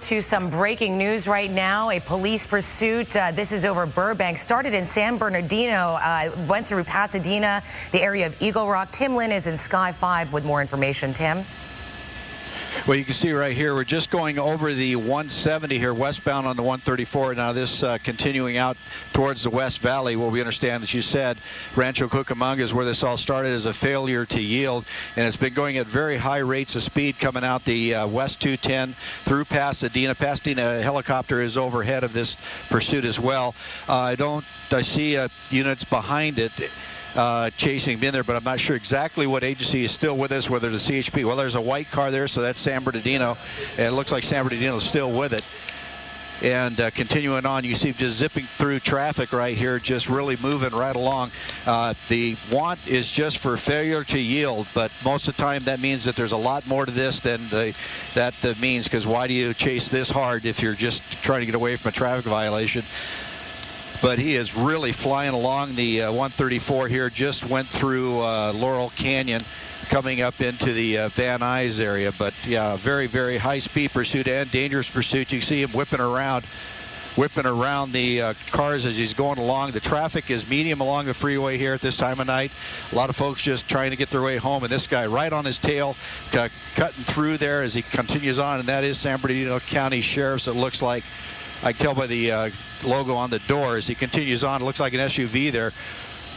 To some breaking news right now. A police pursuit. This is over Burbank. Started in San Bernardino. Went through Pasadena, the area of Eagle Rock. Tim Lynn is in Sky 5 with more information. Tim? Well, you can see right here, we're just going over the 170 here, westbound on the 134. Now this continuing out towards the West Valley, what we understand, as you said, Rancho Cucamonga is where this all started as a failure to yield, and it's been going at very high rates of speed coming out the West 210 through Pasadena. Pasadena helicopter is overhead of this pursuit as well. I see units behind it. Chasing in there, but I'm not sure exactly what agency is still with us, whether the CHP. Well, there's a white car there, so that's San Bernardino, and it looks like San Bernardino is still with it. And continuing on, you see just zipping through traffic right here, just really moving right along. The want is just for failure to yield, but most of the time that means that there's a lot more to this than that means, because why do you chase this hard if you're just trying to get away from a traffic violation? But he is really flying along the 134 here. Just went through Laurel Canyon, coming up into the Van Nuys area. But yeah, very, very high-speed pursuit and dangerous pursuit. You see him whipping around the cars as he's going along. The traffic is medium along the freeway here at this time of night. A lot of folks just trying to get their way home, and this guy right on his tail, cutting through there as he continues on. And that is San Bernardino County Sheriff's, it looks like. I can tell by the logo on the door as he continues on. It looks like an SUV there,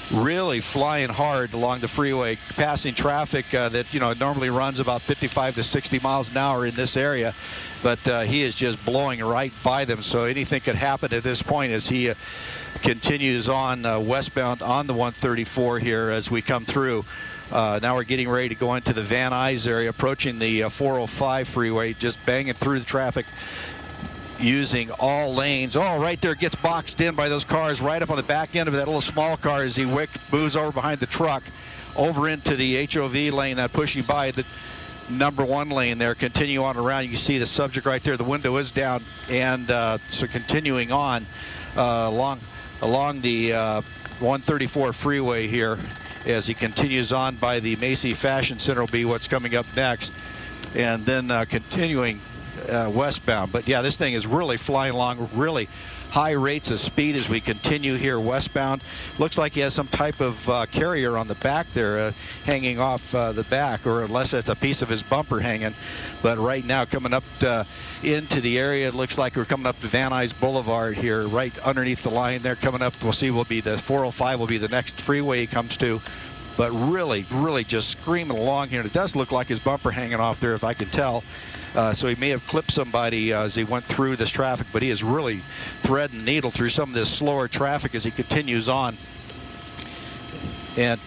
really flying hard along the freeway, passing traffic that normally runs about 55 to 60 miles an hour in this area, but he is just blowing right by them. So anything could happen at this point as he continues on westbound on the 134 here as we come through. Now we're getting ready to go into the Van Nuys area, approaching the 405 freeway, just banging through the traffic, using all lanes. Oh, right there, gets boxed in by those cars right up on the back end of that little small car as he moves over behind the truck, over into the HOV lane, that pushing by the number 1 lane there. Continue on around. You can see the subject right there. The window is down, and so continuing on along the 134 freeway here as he continues on by the Macy Fashion Center will be what's coming up next, and then continuing westbound. But yeah, this thing is really flying along, really high rates of speed as we continue here westbound. Looks like he has some type of carrier on the back there, hanging off the back, or unless it's a piece of his bumper hanging. But right now, coming up into the area, it looks like we're coming up to Van Nuys Boulevard here, right underneath the line there. Coming up, we'll see, will be the 405 will be the next freeway he comes to. But really, really just screaming along here. It does look like his bumper hanging off there, if I can tell. So he may have clipped somebody as he went through this traffic, but he is really threading needle through some of this slower traffic as he continues on. And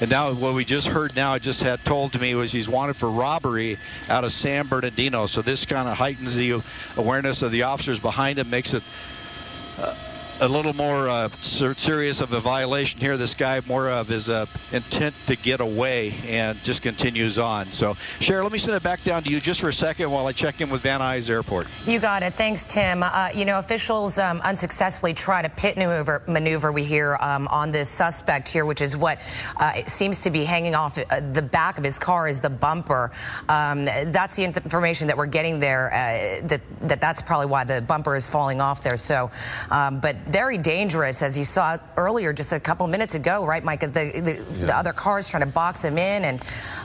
now what we just heard now, it just had told to me, was he's wanted for robbery out of San Bernardino. So this kind of heightens the awareness of the officers behind him, makes it a little more serious of a violation here. This guy, more of his intent to get away, and just continues on. So, Cheryl, let me send it back down to you just for a second while I check in with Van Nuys Airport. You got it. Thanks, Tim. Officials unsuccessfully try to pit maneuver we hear on this suspect here, which is what it seems to be hanging off the back of his car is the bumper. That's the information that we're getting there, that's probably why the bumper is falling off there. So, but very dangerous, as you saw earlier just a couple of minutes ago, right, Mike? The other cars trying to box him in,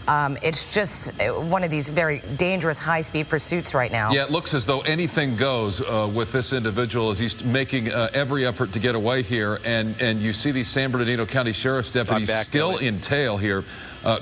and it's just one of these very dangerous high-speed pursuits right now. Yeah, it looks as though anything goes with this individual as he's making every effort to get away here, and you see these San Bernardino County Sheriff's deputies still in tail here,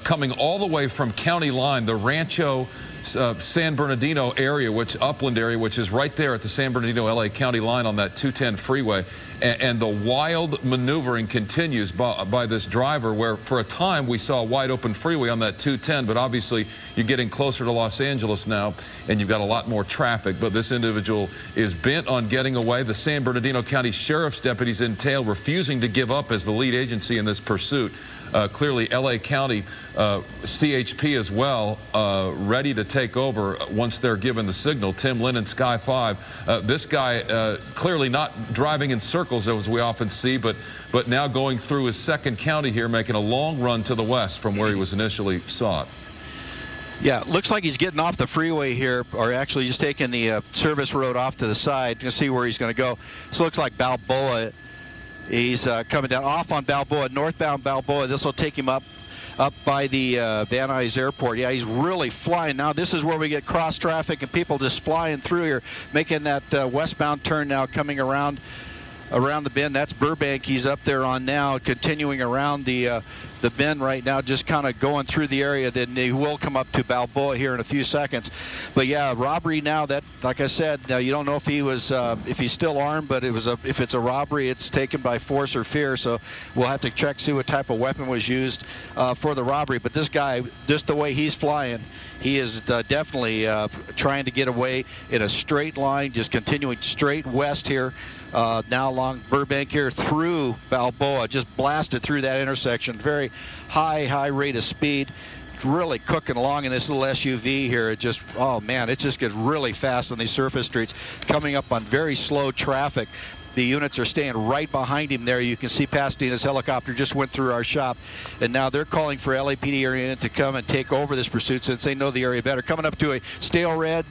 coming all the way from county line, the Rancho San Bernardino area, Upland area, which is right there at the San Bernardino LA County line on that 210 freeway. And the wild maneuvering continues by this driver, where for a time we saw a wide open freeway on that 210, but obviously you're getting closer to Los Angeles now and you've got a lot more traffic. But this individual is bent on getting away. The San Bernardino County Sheriff's deputies in tail, refusing to give up as the lead agency in this pursuit. Clearly LA County CHP as well, ready to take over once they're given the signal. Tim Lynn in Sky 5. This guy clearly not driving in circles as we often see, but now going through his second county here, making a long run to the west from where he was initially sought. Yeah, looks like he's getting off the freeway here, or actually just taking the service road off to the side. You can see where he's going to go. This looks like Balboa. He's coming down off on Balboa, northbound Balboa. This will take him up by the Van Nuys Airport. Yeah, he's really flying now. This is where we get cross traffic and people just flying through here, making that westbound turn now, coming around the bend. That's Burbank he's up there on now, continuing around the bend right now, just kind of going through the area. Then he will come up to Balboa here in a few seconds. But yeah, robbery now. That, like I said, you don't know if he was if he's still armed, but if it's a robbery, it's taken by force or fear. So we'll have to check, see what type of weapon was used for the robbery. But this guy, just the way he's flying, he is definitely trying to get away in a straight line, just continuing straight west here. Now along Burbank here through Balboa, just blasted through that intersection. Very high rate of speed. Really cooking along in this little SUV here. It just, oh man, it just gets really fast on these surface streets, coming up on very slow traffic. The units are staying right behind him there. You can see Pasadena's helicopter just went through our shop, and now they're calling for LAPD area to come and take over this pursuit since they know the area better. Coming up to a stale red,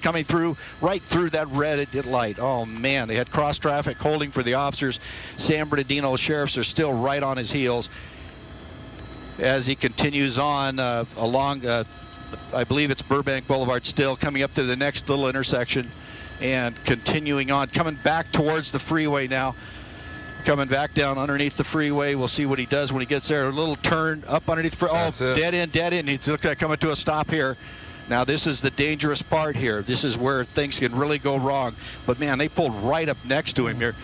coming through, right through that red light. Oh man, they had cross traffic holding for the officers. San Bernardino sheriffs are still right on his heels as he continues on along, I believe it's Burbank Boulevard still, coming up to the next little intersection. And continuing on, coming back towards the freeway now. Coming back down underneath the freeway. We'll see what he does when he gets there. A little turn up underneath. Oh, dead end. He's looked like coming to a stop here. Now, this is the dangerous part here. This is where things can really go wrong. But, man, they pulled right up next to him here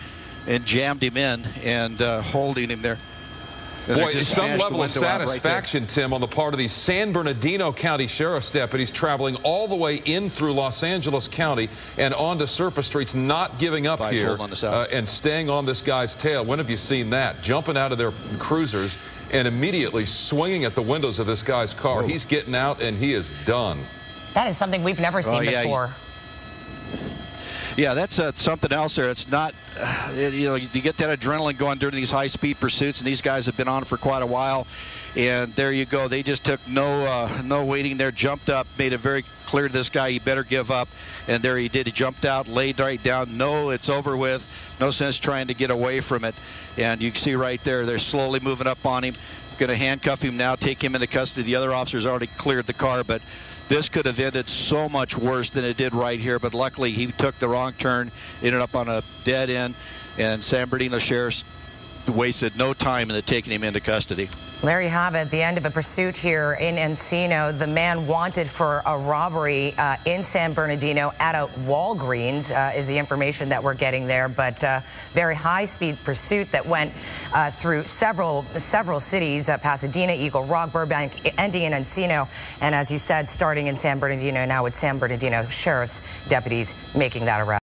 and jammed him in and holding him there. Boy, some level of satisfaction, right, Tim, on the part of the San Bernardino County Sheriff's deputies traveling all the way in through Los Angeles County and onto surface streets, not giving up here and staying on this guy's tail. When have you seen that? Jumping out of their cruisers and immediately swinging at the windows of this guy's car. Whoa. He's getting out, and he is done. That is something we've never seen before. Yeah, that's something else there. It's not, you know, you get that adrenaline going during these high-speed pursuits, and these guys have been on for quite a while. And there you go. They just took no waiting there, jumped up, made it very clear to this guy, he better give up. And there he did. He jumped out, laid right down. No, it's over with. No sense trying to get away from it. And you can see right there, they're slowly moving up on him. Going to handcuff him now, take him into custody. The other officers already cleared the car, but this could have ended so much worse than it did right here, but luckily he took the wrong turn, ended up on a dead end, and San Bernardino Sheriff's wasted no time in taking him into custody. There you have it, the end of a pursuit here in Encino. The man wanted for a robbery in San Bernardino at a Walgreens is the information that we're getting there, but very high-speed pursuit that went through several cities, Pasadena, Eagle Rock, Burbank, ending in Encino, and as you said, starting in San Bernardino, now with San Bernardino Sheriff's deputies making that arrest.